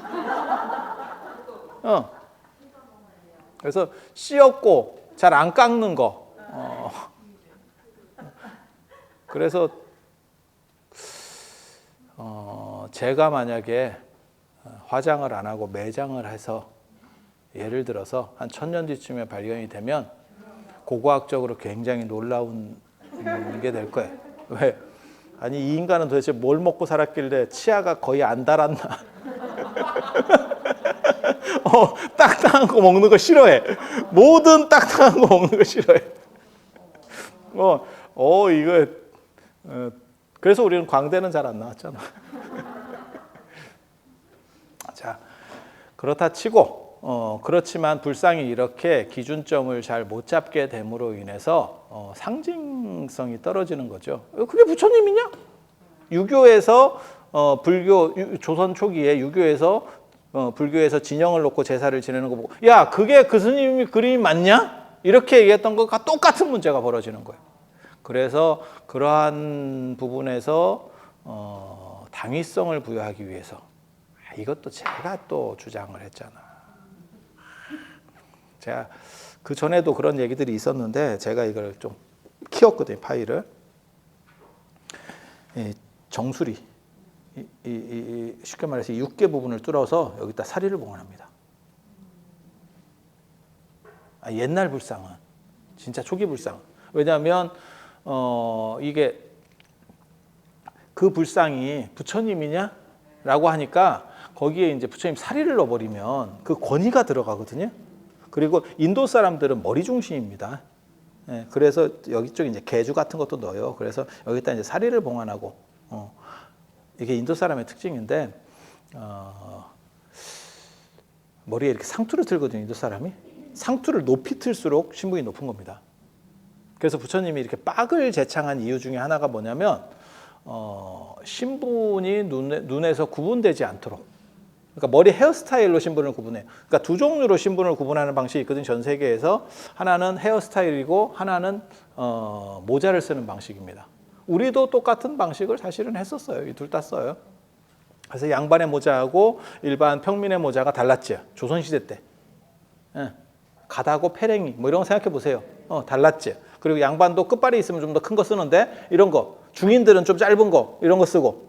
그래서 씨 없고 잘 안 깎는 거. 그래서 제가 만약에 화장을 안 하고 매장을 해서 예를 들어서 한 1000년 뒤쯤에 발견이 되면 고고학적으로 굉장히 놀라운 게 될 거예요. 왜? 아니 이 인간은 도대체 뭘 먹고 살았길래 치아가 거의 안 달았나? 딱딱한 거 먹는 거 싫어해. 모든 딱딱한 거 먹는 거 싫어해. 이거 그래서 우리는 광대는 잘 안 나왔잖아. 자, 그렇다 치고 그렇지만 불상이 이렇게 기준점을 잘 못 잡게 됨으로 인해서 상징성이 떨어지는 거죠. 그게 부처님이냐? 유교에서 불교 조선 초기에 유교에서 불교에서 진영을 놓고 제사를 지내는 거 보고 야 그게 그 스님이 그림이 맞냐? 이렇게 얘기했던 것과 똑같은 문제가 벌어지는 거예요. 그래서 그러한 부분에서 당위성을 부여하기 위해서 이것도 제가 또 주장을 했잖아. 제가 그 전에도 그런 얘기들이 있었는데 제가 이걸 좀 키웠거든요, 파일을. 정수리, 쉽게 말해서 육계 부분을 뚫어서 여기다 사리를 봉헌합니다. 옛날 불상은, 진짜 초기 불상. 왜냐하면 이게 그 불상이 부처님이냐라고 하니까 거기에 이제 부처님 사리를 넣어버리면 그 권위가 들어가거든요. 그리고 인도 사람들은 머리 중심입니다. 그래서 여기 쪽에 이제 개주 같은 것도 넣어요. 그래서 여기다 이제 사리를 봉헌하고, 이게 인도 사람의 특징인데, 머리에 이렇게 상투를 틀거든요, 인도 사람이. 상투를 높이 틀수록 신분이 높은 겁니다. 그래서 부처님이 이렇게 빡을 제창한 이유 중에 하나가 뭐냐면, 신분이 눈에서 구분되지 않도록. 그러니까 머리 헤어스타일로 신분을 구분해요. 그러니까 두 종류로 신분을 구분하는 방식이 있거든요, 전 세계에서. 하나는 헤어스타일이고 하나는 모자를 쓰는 방식입니다. 우리도 똑같은 방식을 사실은 했었어요. 이 둘 다 써요. 그래서 양반의 모자하고 일반 평민의 모자가 달랐죠, 조선시대 때. 가다고 패랭이 뭐 이런 거 생각해 보세요. 달랐죠. 그리고 양반도 끝발이 있으면 좀 더 큰 거 쓰는데 이런 거, 중인들은 좀 짧은 거 이런 거 쓰고,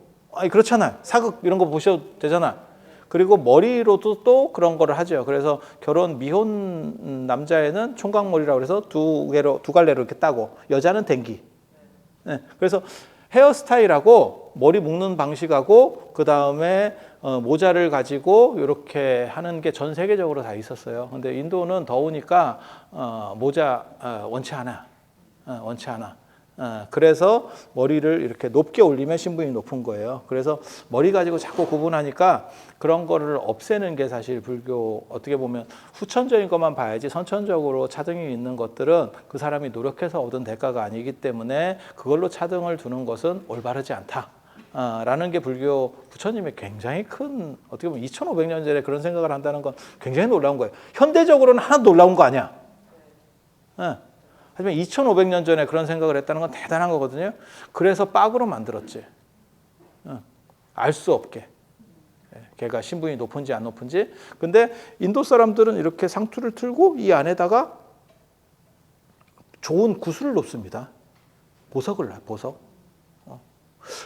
그렇잖아요. 사극 이런 거 보셔도 되잖아. 그리고 머리로도 또 그런 거를 하죠. 그래서 결혼 미혼 남자애는 총각머리라고 해서 두 갈래로 이렇게 따고, 여자는 댕기. 그래서 헤어스타일하고 머리 묶는 방식하고 그 다음에 모자를 가지고 이렇게 하는 게 전 세계적으로 다 있었어요. 근데 인도는 더우니까 모자 원치 않아. 그래서 머리를 이렇게 높게 올리면 신분이 높은 거예요. 그래서 머리 가지고 자꾸 구분하니까 그런 거를 없애는 게 사실 불교, 어떻게 보면 후천적인 것만 봐야지 선천적으로 차등이 있는 것들은 그 사람이 노력해서 얻은 대가가 아니기 때문에 그걸로 차등을 두는 것은 올바르지 않다. 라는 게 불교 부처님의 굉장히 큰, 어떻게 보면 2500년 전에 그런 생각을 한다는 건 굉장히 놀라운 거예요. 현대적으로는 하나도 놀라운 거 아니야. 하지만 2500년 전에 그런 생각을 했다는 건 대단한 거거든요. 그래서 빡으로 만들었지. 알 수 없게. 걔가 신분이 높은지 안 높은지. 근데 인도 사람들은 이렇게 상투를 틀고 이 안에다가 좋은 구슬을 놓습니다. 보석을 놔요, 보석.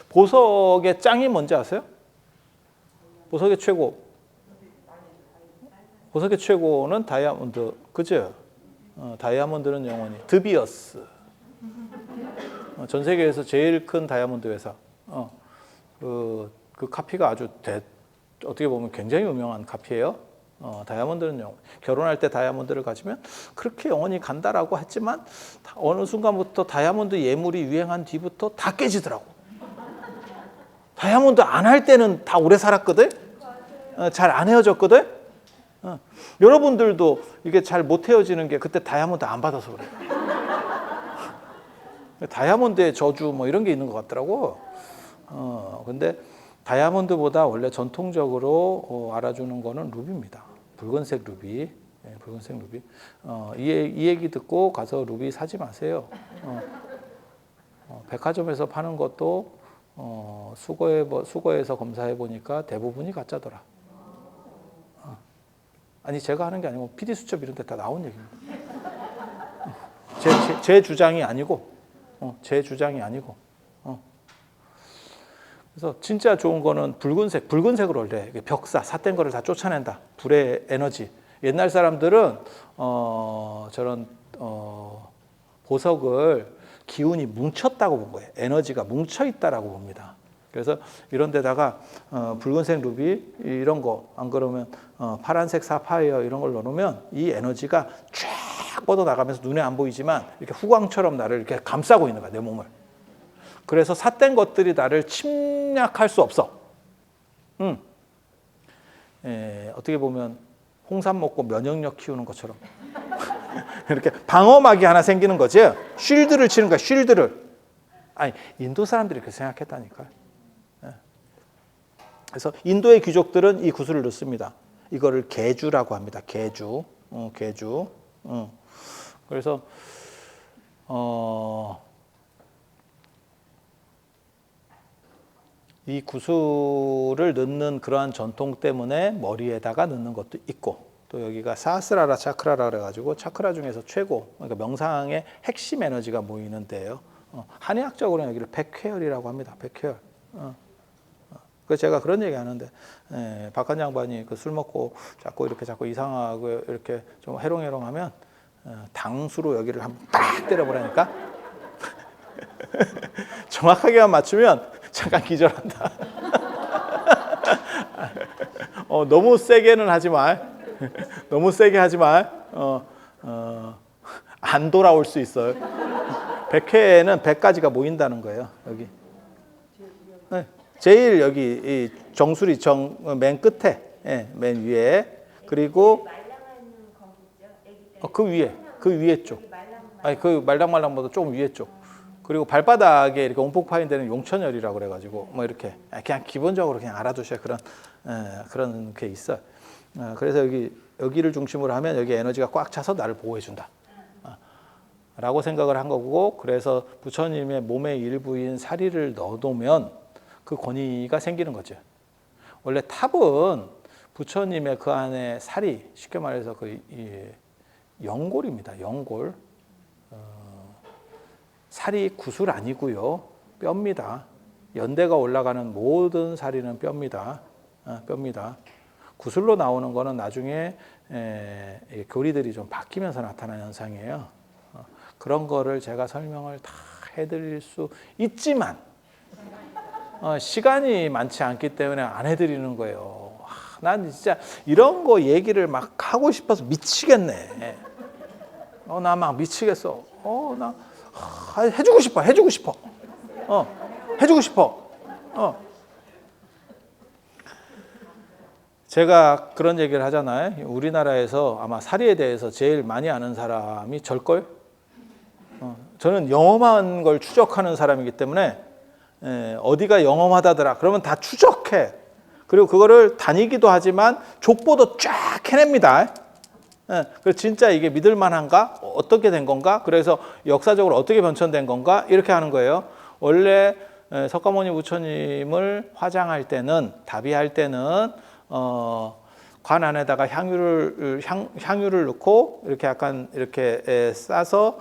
보석의 짱이 뭔지 아세요? 보석의 최고. 보석의 최고는 다이아몬드, 그죠? 다이아몬드는 영원히. 드비어스. 전 세계에서 제일 큰 다이아몬드 회사. 그 카피가 아주 어떻게 보면 굉장히 유명한 카피예요. 다이아몬드는 영원히. 결혼할 때 다이아몬드를 가지면 그렇게 영원히 간다라고 했지만 어느 순간부터 다이아몬드 예물이 유행한 뒤부터 다 깨지더라고. 다이아몬드 안 할 때는 다 오래 살았거든. 잘 안 헤어졌거든. 여러분들도 이게 잘 못 헤어지는 게 그때 다이아몬드 안 받아서 그래요. 다이아몬드의 저주 뭐 이런 게 있는 것 같더라고. 근데 다이아몬드보다 원래 전통적으로 알아주는 거는 루비입니다. 붉은색 루비. 붉은색 루비. 이 얘기 듣고 가서 루비 사지 마세요. 백화점에서 파는 것도 수거해서 검사해 보니까 대부분이 가짜더라. 아니 제가 하는 게 아니고 PD수첩 이런 데 다 나온 얘기입니다. 제 주장이 아니고 그래서 진짜 좋은 거는 붉은색으로 원래 벽사, 삿된 거를 다 쫓아낸다. 불의 에너지. 옛날 사람들은 저런 보석을 기운이 뭉쳤다고 본 거예요. 에너지가 뭉쳐 있다라고 봅니다. 그래서 이런 데다가 붉은색 루비 이런 거, 안 그러면 파란색 사파이어 이런 걸 넣어놓으면 이 에너지가 쫙 뻗어나가면서 눈에 안 보이지만 이렇게 후광처럼 나를 이렇게 감싸고 있는 거야, 내 몸을. 그래서 삿된 것들이 나를 침략할 수 없어. 어떻게 보면 홍삼 먹고 면역력 키우는 것처럼 이렇게 방어막이 하나 생기는 거지. 쉴드를 치는 거야, 쉴드를. 아니, 인도 사람들이 그렇게 생각했다니까요. 그래서 인도의 귀족들은 이 구슬을 넣습니다. 이거를 개주라고 합니다. 개주. 그래서 이 구슬을 넣는 그러한 전통 때문에 머리에다가 넣는 것도 있고, 또 여기가 사스라라 차크라라 그래가지고 차크라 중에서 최고, 그러니까 명상의 핵심 에너지가 모이는 데예요. 한의학적으로는 여기를 백회열이라고 합니다. 백회열. 그 제가 그런 얘기 하는데, 박한 양반이 그 술 먹고 자꾸 이상하고 이렇게 좀 해롱해롱하면 당수로 여기를 한번 딱 때려보라니까. 정확하게만 맞추면 잠깐 기절한다. 너무 세게는 하지 마. 너무 세게 하지 마. 안 돌아올 수 있어요. 100회에는 100가지가 모인다는 거예요. 여기. 네. 제일 여기 이 정수리 맨 끝에, 맨 위에. 그리고 그 위에 쪽. 아니 그 말랑말랑보다 조금 위에 쪽. 그리고 발바닥에 이렇게 움푹 파인 데는 용천열이라고 그래가지고 뭐 이렇게 그냥 기본적으로 그냥 알아두셔야 그런 게 있어요. 그래서 여기를 중심으로 하면 여기 에너지가 꽉 차서 나를 보호해준다. 라고 생각을 한 거고, 그래서 부처님의 몸의 일부인 사리를 넣어두면 그 권위가 생기는 거죠. 원래 탑은 부처님의 그 안에 사리, 쉽게 말해서 연골입니다. 연골. 살이 구슬 아니고요. 뼈입니다. 연대가 올라가는 모든 사리는 뼈입니다. 뼈입니다. 구슬로 나오는 거는 나중에 교리들이 좀 바뀌면서 나타나는 현상이에요. 그런 거를 제가 설명을 다 해드릴 수 있지만 시간이 많지 않기 때문에 안 해드리는 거예요. 난 진짜 이런 거 얘기를 막 하고 싶어서 미치겠네. 나 막 미치겠어. 나 해주고 싶어. 해주고 싶어. 제가 그런 얘기를 하잖아요. 우리나라에서 아마 사리에 대해서 제일 많이 아는 사람이 절걸? 저는 영험한 걸 추적하는 사람이기 때문에 어디가 영험하다더라 그러면 다 추적해. 그리고 그거를 다니기도 하지만 족보도 쫙 해냅니다. 그래서 진짜 이게 믿을 만한가? 어떻게 된 건가? 그래서 역사적으로 어떻게 변천된 건가? 이렇게 하는 거예요. 원래 석가모니 부처님을 화장할 때는, 답의할 때는 관 안에다가 향유를 넣고 이렇게 약간 이렇게 싸서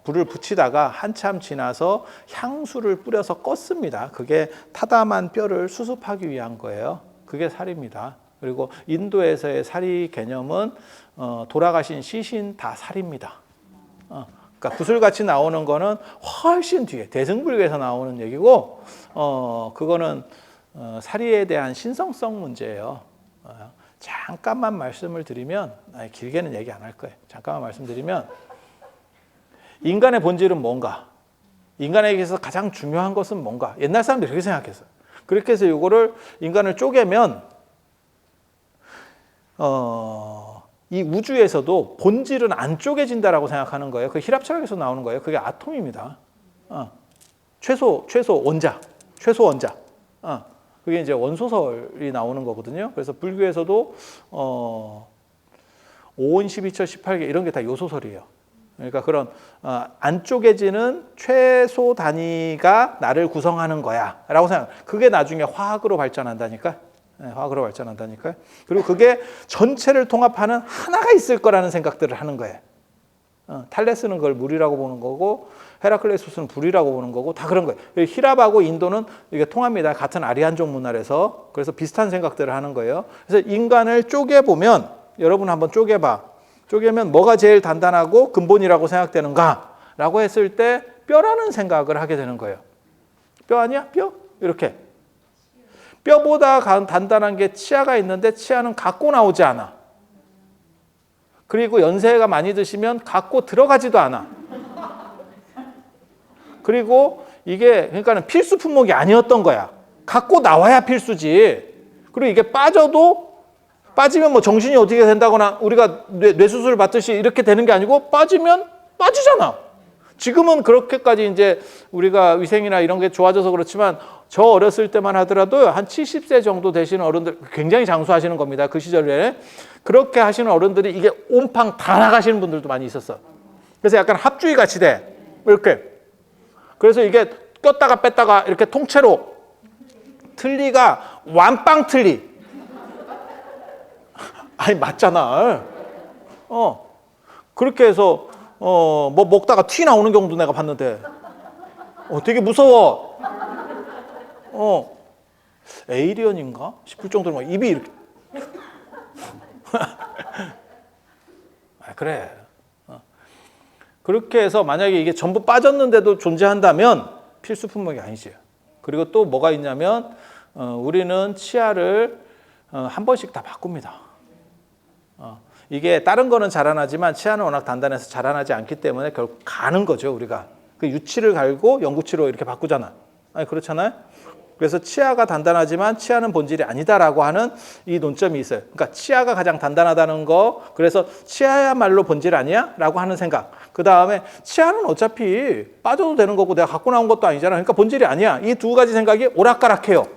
불을 붙이다가 한참 지나서 향수를 뿌려서 껐습니다. 그게 타담한 뼈를 수습하기 위한 거예요. 그게 살입니다. 그리고 인도에서의 사리 개념은 돌아가신 시신 다 살입니다. 그러니까 구슬같이 나오는 거는 훨씬 뒤에 대승불교에서 나오는 얘기고, 그거는 사리에 대한 신성성 문제예요. 잠깐만 말씀을 드리면, 길게는 얘기 안 할 거예요. 잠깐만 말씀드리면, 인간의 본질은 뭔가? 인간에게서 가장 중요한 것은 뭔가? 옛날 사람들이 그렇게 생각했어요. 그렇게 해서 이거를 인간을 쪼개면 이 우주에서도 본질은 안 쪼개진다라고 생각하는 거예요. 그 히랍 철학에서 나오는 거예요. 그게 아톰입니다. 최소 원자. 그게 이제 원소설이 나오는 거거든요. 그래서 불교에서도 5온 12처 18개 이런 게 다 요소설이에요. 그러니까 그런 안 쪼개지는 최소 단위가 나를 구성하는 거야 라고 생각. 그게 나중에 화학으로 발전한다니까. 화학으로 발전한다니까요. 그리고 그게 전체를 통합하는 하나가 있을 거라는 생각들을 하는 거예요. 탈레스는 그걸 물이라고 보는 거고, 헤라클레수스는 불이라고 보는 거고, 다 그런 거예요. 히랍하고 인도는 이게 통합니다. 같은 아리안족 문화에서. 그래서 비슷한 생각들을 하는 거예요. 그래서 인간을 쪼개보면, 여러분 한번 쪼개면 뭐가 제일 단단하고 근본이라고 생각되는가? 라고 했을 때 뼈라는 생각을 하게 되는 거예요. 뼈 아니야? 뼈? 이렇게. 뼈보다 단단한 게 치아가 있는데 치아는 갖고 나오지 않아. 그리고 연세가 많이 드시면 갖고 들어가지도 않아. 그리고 이게 그러니까는 필수 품목이 아니었던 거야. 갖고 나와야 필수지. 그리고 이게 빠지면 뭐 정신이 어떻게 된다거나 우리가 뇌수술 받듯이 이렇게 되는 게 아니고 빠지면 빠지잖아. 지금은 그렇게까지 이제 우리가 위생이나 이런 게 좋아져서 그렇지만 저 어렸을 때만 하더라도 한 70세 정도 되시는 어른들 굉장히 장수하시는 겁니다. 그 시절에. 그렇게 하시는 어른들이 이게 온팡 다 나가시는 분들도 많이 있었어. 그래서 약간 합주의 같이 돼. 이렇게. 그래서 이게 꼈다가 뺐다가 이렇게 통째로 틀리가 완빵 틀리. 아니 맞잖아. 그렇게 해서 뭐 먹다가 튀 나오는 경우도 내가 봤는데 되게 무서워. 에이리언인가 싶을 정도로 막 입이 이렇게. 그래. 그렇게 해서 만약에 이게 전부 빠졌는데도 존재한다면 필수 품목이 아니지. 그리고 또 뭐가 있냐면 우리는 치아를 한 번씩 다 바꿉니다. 이게 다른 거는 자라나지만 치아는 워낙 단단해서 자라나지 않기 때문에 결국 가는 거죠. 우리가 그 유치를 갈고 영구치로 이렇게 바꾸잖아. 아니 그렇잖아요. 그래서 치아가 단단하지만 치아는 본질이 아니다라고 하는 이 논점이 있어요. 그러니까 치아가 가장 단단하다는 거, 그래서 치아야말로 본질 아니야? 라고 하는 생각. 그 다음에 치아는 어차피 빠져도 되는 거고 내가 갖고 나온 것도 아니잖아. 그러니까 본질이 아니야. 이 두 가지 생각이 오락가락해요.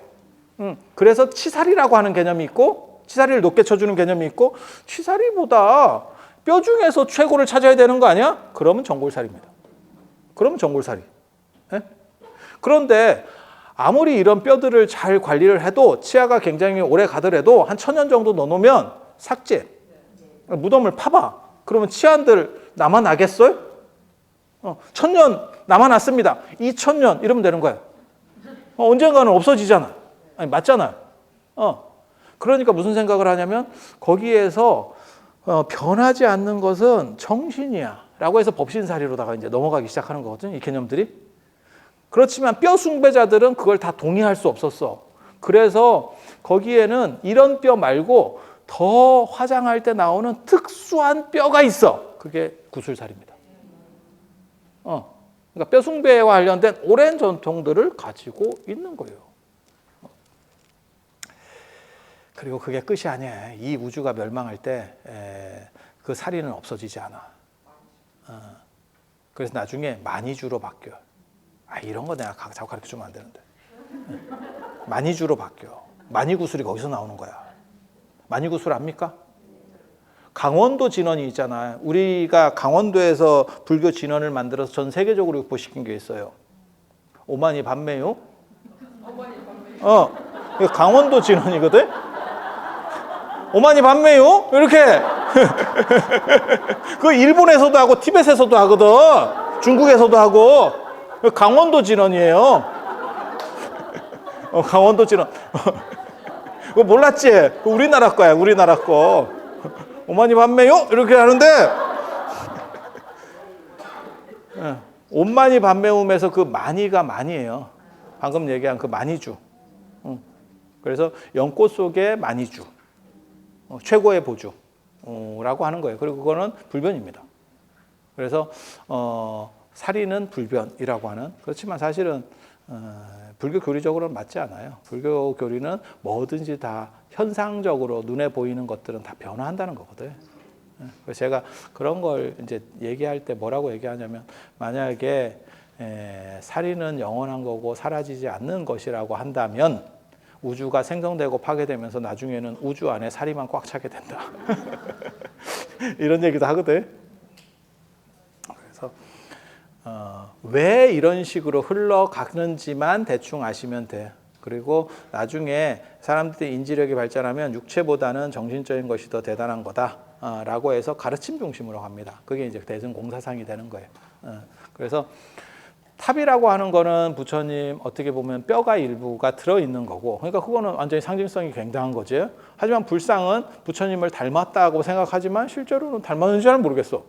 그래서 치살이라고 하는 개념이 있고, 치살이를 높게 쳐주는 개념이 있고, 치살이보다 뼈 중에서 최고를 찾아야 되는 거 아니야? 그러면 전골살입니다. 그러면 전골살이. 네? 그런데 아무리 이런 뼈들을 잘 관리를 해도 치아가 굉장히 오래 가더라도 한 1000년 정도 넣어놓으면 삭제, 무덤을 파봐. 그러면 치아들 남아나겠어요? 1000년 남아났습니다. 2000년 이러면 되는 거야. 언젠가는 없어지잖아. 아니 맞잖아요. 그러니까 무슨 생각을 하냐면 거기에서 변하지 않는 것은 정신이야 라고 해서 법신사리로다가 이제 넘어가기 시작하는 거거든, 이 개념들이. 그렇지만 뼈 숭배자들은 그걸 다 동의할 수 없었어. 그래서 거기에는 이런 뼈 말고 더 화장할 때 나오는 특수한 뼈가 있어. 그게 구술살입니다. 그러니까 뼈 숭배와 관련된 오랜 전통들을 가지고 있는 거예요. 그리고 그게 끝이 아니야. 이 우주가 멸망할 때 그 살인은 없어지지 않아. 그래서 나중에 만이주로 바뀌어. 이런 거 내가 자꾸 가르쳐주면 안 되는데. 만이주로 바뀌어. 만이구술이 거기서 나오는 거야. 만이구술 압니까? 강원도 진원이 있잖아요. 우리가 강원도에서 불교 진원을 만들어서 전 세계적으로 유포시킨 게 있어요. 오만이 반매요? 강원도 진원이거든? 오만이 반매요? 이렇게. 그 일본에서도 하고 티벳에서도 하거든. 중국에서도 하고. 강원도 진원이에요. 강원도 진원. 그거 몰랐지? 우리나라 거야, 우리나라 거. 오만이 반매요? 이렇게 하는데, 온만이 반매움에서 그 만이가 만이에요. 방금 얘기한 그 만이주. 그래서 연꽃 속의 만이주. 최고의 보주라고 하는 거예요. 그리고 그거는 불변입니다. 그래서, 살인은 불변이라고 하는, 그렇지만 사실은 불교 교리적으로는 맞지 않아요. 불교 교리는 뭐든지 다 현상적으로 눈에 보이는 것들은 다 변화한다는 거거든. 그래서 제가 그런 걸 이제 얘기할 때 뭐라고 얘기하냐면, 만약에 살인은 영원한 거고 사라지지 않는 것이라고 한다면 우주가 생성되고 파괴되면서 나중에는 우주 안에 살이만 꽉 차게 된다. 이런 얘기도 하거든. 그래서 왜 이런 식으로 흘러가는지만 대충 아시면 돼. 그리고 나중에 사람들의 인지력이 발전하면 육체보다는 정신적인 것이 더 대단한 거다라고 해서 가르침 중심으로 갑니다. 그게 이제 대승공사상이 되는 거예요. 그래서 탑이라고 하는 거는 부처님 어떻게 보면 뼈가 일부가 들어있는 거고, 그러니까 그거는 완전히 상징성이 굉장한 거지. 하지만 불상은 부처님을 닮았다고 생각하지만 실제로는 닮았는지 잘 모르겠어.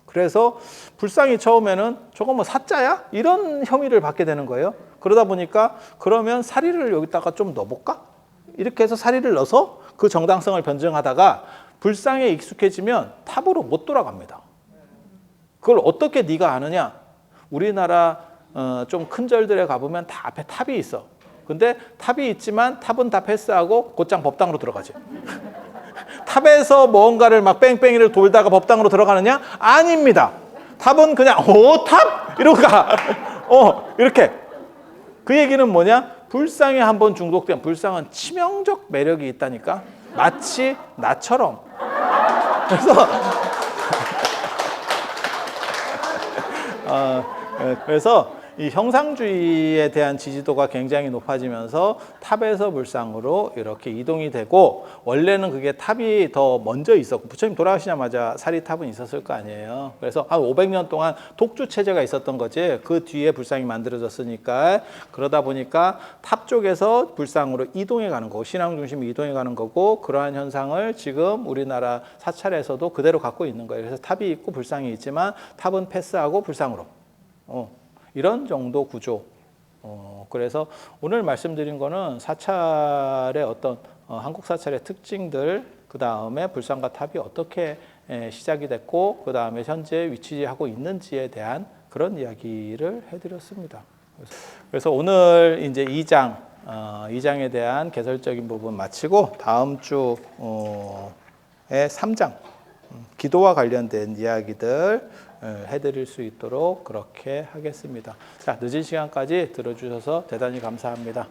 그래서 불상이 처음에는 저거 뭐 사자야? 이런 혐의를 받게 되는 거예요. 그러다 보니까 그러면 사리를 여기다가 좀 넣어볼까? 이렇게 해서 사리를 넣어서 그 정당성을 변증하다가 불상에 익숙해지면 탑으로 못 돌아갑니다. 그걸 어떻게 네가 아느냐? 우리나라 좀 큰 절들에 가보면 다 앞에 탑이 있어. 근데 탑이 있지만 탑은 다 패스하고 곧장 법당으로 들어가지. 탑에서 뭔가를 막 뺑뺑이를 돌다가 법당으로 들어가느냐? 아닙니다. 탑은 그냥 탑? 이러고 가. 이렇게. 그 얘기는 뭐냐? 불상에 한번 중독된, 불상은 치명적 매력이 있다니까. 마치 나처럼. 그래서 이 형상주의에 대한 지지도가 굉장히 높아지면서 탑에서 불상으로 이렇게 이동이 되고, 원래는 그게 탑이 더 먼저 있었고 부처님 돌아가시자마자 사리탑은 있었을 거 아니에요. 그래서 한 500년 동안 독주 체제가 있었던 거지. 그 뒤에 불상이 만들어졌으니까. 그러다 보니까 탑 쪽에서 불상으로 이동해 가는 거고, 신앙 중심이 이동해 가는 거고, 그러한 현상을 지금 우리나라 사찰에서도 그대로 갖고 있는 거예요. 그래서 탑이 있고 불상이 있지만 탑은 패스하고 불상으로, 이런 정도 구조. 그래서 오늘 말씀드린 거는 사찰의 어떤 한국 사찰의 특징들, 그 다음에 불상과 탑이 어떻게 시작이 됐고, 그 다음에 현재 위치하고 있는지에 대한 그런 이야기를 해드렸습니다. 그래서 오늘 이제 2장에 대한 개설적인 부분 마치고, 다음 주에 3장 기도와 관련된 이야기들 해드릴 수 있도록 그렇게 하겠습니다. 자, 늦은 시간까지 들어주셔서 대단히 감사합니다.